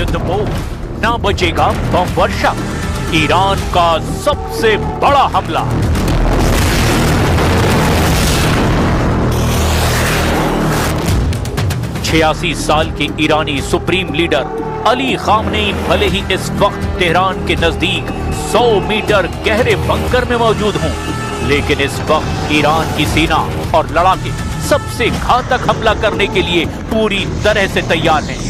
युद्धपोत, न बचेगा बम वर्षा। ईरान का सबसे बड़ा हमला। छियासी साल के ईरानी सुप्रीम लीडर अली खामनेई भले ही इस वक्त तेहरान के नजदीक 100 मीटर गहरे बंकर में मौजूद हों, लेकिन इस वक्त ईरान की सेना और लड़ाके सबसे घातक हमला करने के लिए पूरी तरह से तैयार हैं।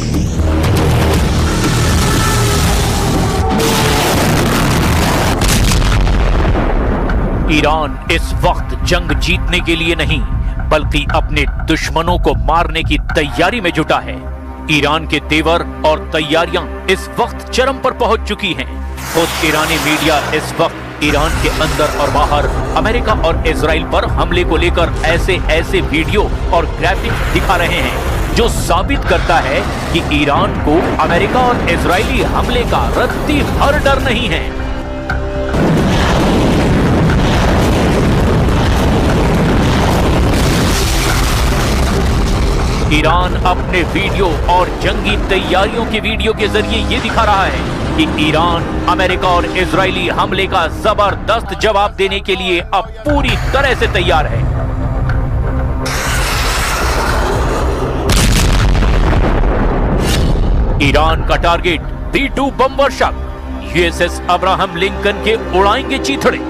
ईरान इस वक्त जंग जीतने के लिए नहीं, बल्कि अपने दुश्मनों को मारने की तैयारी में जुटा है। ईरान के तेवर और तैयारियां इस वक्त चरम पर पहुंच चुकी हैं। खुद ईरानी मीडिया इस वक्त ईरान के अंदर और बाहर अमेरिका और इजराइल पर हमले को लेकर ऐसे वीडियो और ग्राफिक्स दिखा रहे हैं, जो साबित करता है कि ईरान को अमेरिका और इजरायली हमले का रत्ती भर डर नहीं है। ईरान अपने वीडियो और जंगी तैयारियों के वीडियो के जरिए ये दिखा रहा है कि ईरान अमेरिका और इजरायली हमले का जबरदस्त जवाब देने के लिए अब पूरी तरह से तैयार है। ईरान का टारगेट B-2 बम वर्षक, USS अब्राहम लिंकन के उड़ाएंगे चीथड़े।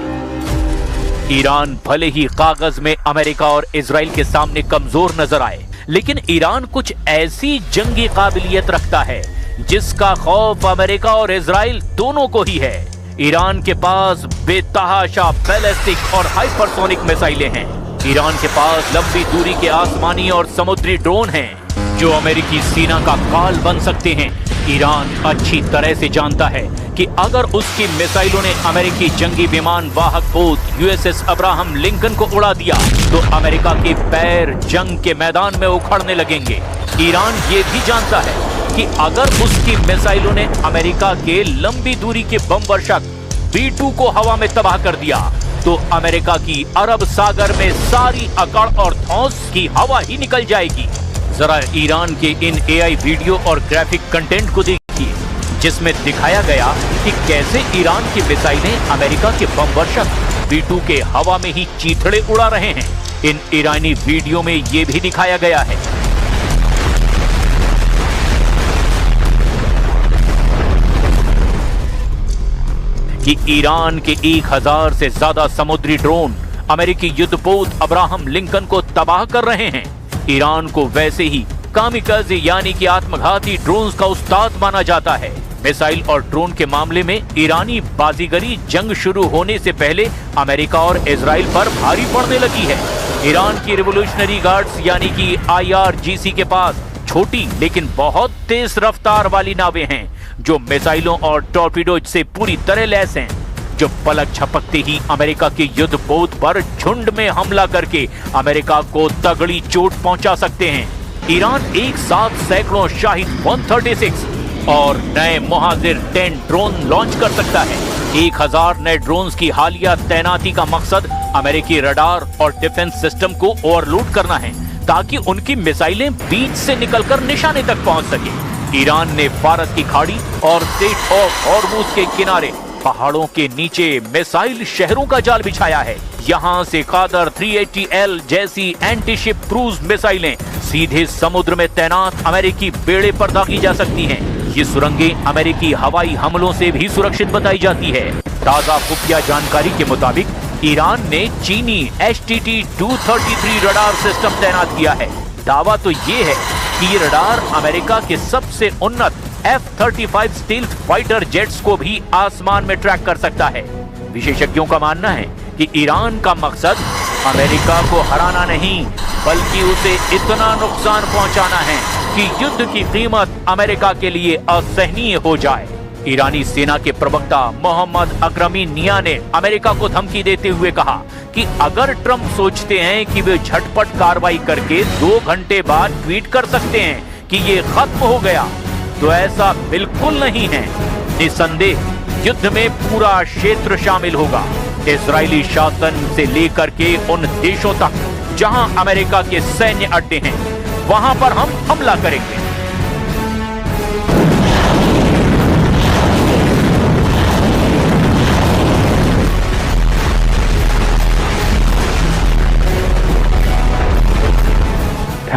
ईरान भले ही कागज में अमेरिका और इजराइल के सामने कमजोर नजर आए, लेकिन ईरान कुछ ऐसी जंगी काबिलियत रखता है जिसका खौफ अमेरिका और इजराइल दोनों को ही है। ईरान के पास बेतहाशा बैलिस्टिक और हाइपरसोनिक मिसाइलें हैं। ईरान के पास लंबी दूरी के आसमानी और समुद्री ड्रोन हैं, जो अमेरिकी सेना का काल बन सकते हैं। ईरान अच्छी तरह से जानता है कि अगर उसकी मिसाइलों ने अमेरिकी जंगी विमान वाहक पोत USS अब्राहम लिंकन को उड़ा दिया तो अमेरिका के पैर जंग के मैदान में उखड़ने लगेंगे। ईरान ये भी जानता है कि अगर उसकी मिसाइलों ने अमेरिका के लंबी दूरी के बम वर्षक B-2 को हवा में तबाह कर दिया तो अमेरिका की अरब सागर में सारी अकड़ और धौंस की हवा ही निकल जाएगी। जरा ईरान के इन AI वीडियो और ग्राफिक कंटेंट को देखिए, जिसमें दिखाया गया कि कैसे ईरान की मिसाइलें अमेरिका के बम वर्षक B-2 के हवा में ही चीथड़े उड़ा रहे हैं। इन ईरानी वीडियो में यह भी दिखाया गया है कि ईरान के 1000 से ज्यादा समुद्री ड्रोन अमेरिकी युद्धपोत अब्राहम लिंकन को तबाह कर रहे हैं। ईरान को वैसे ही कामिकाज़े यानी कि आत्मघाती ड्रोन्स का उस्ताद माना जाता है। मिसाइल और ड्रोन के मामले में ईरानी बाजीगरी जंग शुरू होने से पहले अमेरिका और इजराइल पर भारी पड़ने लगी है। ईरान की रिवोल्यूशनरी गार्ड्स यानी कि IRGC के पास छोटी लेकिन बहुत तेज रफ्तार वाली नावें हैं, जो मिसाइलों और टॉर्पीडो से पूरी तरह लैस हैं, जो पलक झपकते ही अमेरिका के युद्धपोत पर झुंड में हमला करके अमेरिका को तगड़ी चोट पहुंचा सकते हैं। ईरान एक साथ सैकड़ों शाहिद 136 और नए मुहाजिर 10 ड्रोन लॉन्च कर सकता है। 1000 नए ड्रोन्स की हालिया तैनाती का मकसद अमेरिकी रडार और डिफेंस सिस्टम को ओवरलोड करना है, ताकि उनकी मिसाइलें बीच से निकलकर निशाने तक पहुंच सके। ईरान ने फारस की खाड़ी और स्ट्रेट ऑफ हॉर्मुज के किनारे पहाड़ों के नीचे मिसाइल शहरों का जाल बिछाया है। यहाँ से कादर 380L जैसी एंटीशिप क्रूज मिसाइलें सीधे समुद्र में तैनात अमेरिकी बेड़े पर दागी जा सकती हैं। ये सुरंगें अमेरिकी हवाई हमलों से भी सुरक्षित बताई जाती है। ताजा खुफिया जानकारी के मुताबिक ईरान ने चीनी HTT-233 रडार सिस्टम तैनात किया है। दावा तो ये है कि ये रडार अमेरिका के सबसे उन्नत F-35 स्टील्थ फाइटर जेट्स को भी आसमान में ट्रैक कर सकता है। विशेषज्ञों का मानना है कि ईरान का मकसद अमेरिका को हराना नहीं, बल्कि उसे इतना नुकसान पहुंचाना है कि युद्ध की कीमत अमेरिका के लिए असहनीय हो जाए। ईरानी सेना के प्रवक्ता मोहम्मद अकरमी निया ने अमेरिका को धमकी देते हुए कहा कि अगर ट्रंप सोचते हैं कि वे झटपट कार्रवाई करके 2 घंटे बाद ट्वीट कर सकते हैं कि ये खत्म हो गया, तो ऐसा बिल्कुल नहीं है। निसंदेह युद्ध में पूरा क्षेत्र शामिल होगा, इजरायली शासन से लेकर के उन देशों तक जहां अमेरिका के सैन्य अड्डे हैं, वहां पर हम हमला करेंगे।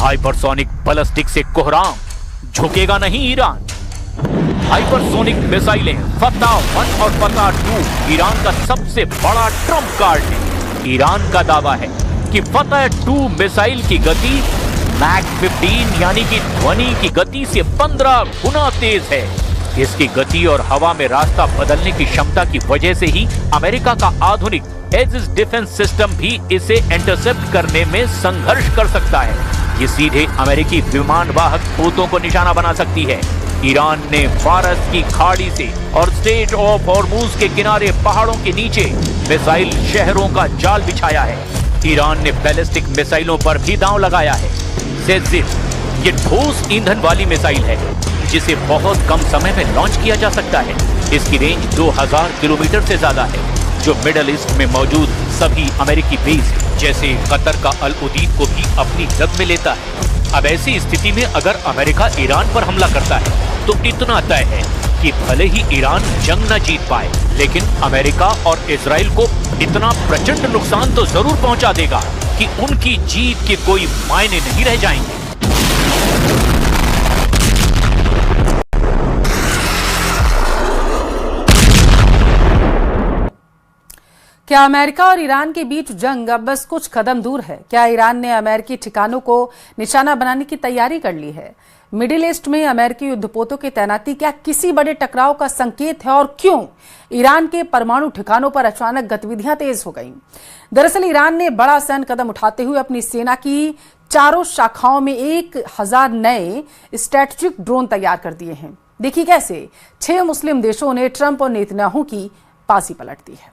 हाइपरसोनिक बैलिस्टिक से कोहराम, झुकेगा नहीं ईरान। हाइपरसोनिक मिसाइलें फतह-1 और फतह-2 ईरान का सबसे बड़ा ट्रम्प कार्ड है। ईरान का दावा है कि फतह-2 मिसाइल की गति मैक 15 यानी कि ध्वनि की गति से 15 गुना तेज है। इसकी गति और हवा में रास्ता बदलने की क्षमता की वजह से ही अमेरिका का आधुनिक एजिस डिफेंस सिस्टम भी इसे इंटरसेप्ट करने में संघर्ष कर सकता है। ये सीधे अमेरिकी विमान वाहक पोतों को निशाना बना सकती है। ईरान ने फारस की खाड़ी से और स्ट्रेट ऑफ हॉर्मुज के किनारे पहाड़ों के नीचे मिसाइल शहरों का जाल बिछाया है। ईरान ने बैलिस्टिक मिसाइलों पर भी दांव लगाया है। ज़ेजिर ये ठोस ईंधन वाली मिसाइल है जिसे बहुत कम समय में लॉन्च किया जा सकता है। इसकी रेंज 2000 किलोमीटर से ज्यादा है, जो मिडल ईस्ट में मौजूद सभी अमेरिकी बेस जैसे कतर का अल उदीद को भी अपनी जद में लेता है। अब ऐसी स्थिति में अगर अमेरिका ईरान पर हमला करता है तो इतना तय है कि भले ही ईरान जंग न जीत पाए, लेकिन अमेरिका और इजराइल को इतना प्रचंड नुकसान तो जरूर पहुंचा देगा कि उनकी जीत के कोई मायने नहीं रह जाएंगे। क्या अमेरिका और ईरान के बीच जंग अब बस कुछ कदम दूर है? क्या ईरान ने अमेरिकी ठिकानों को निशाना बनाने की तैयारी कर ली है? मिडिल ईस्ट में अमेरिकी युद्धपोतों की तैनाती क्या किसी बड़े टकराव का संकेत है? और क्यों ईरान के परमाणु ठिकानों पर अचानक गतिविधियां तेज हो गईं? दरअसल ईरान ने बड़ा सैन्य कदम उठाते हुए अपनी सेना की चारों शाखाओं में 1000 नए स्ट्रैटेजिक ड्रोन तैयार कर दिए हैं। देखिए कैसे 6 मुस्लिम देशों ने ट्रंप और नेतन्याहू की बाजी पलट दी है।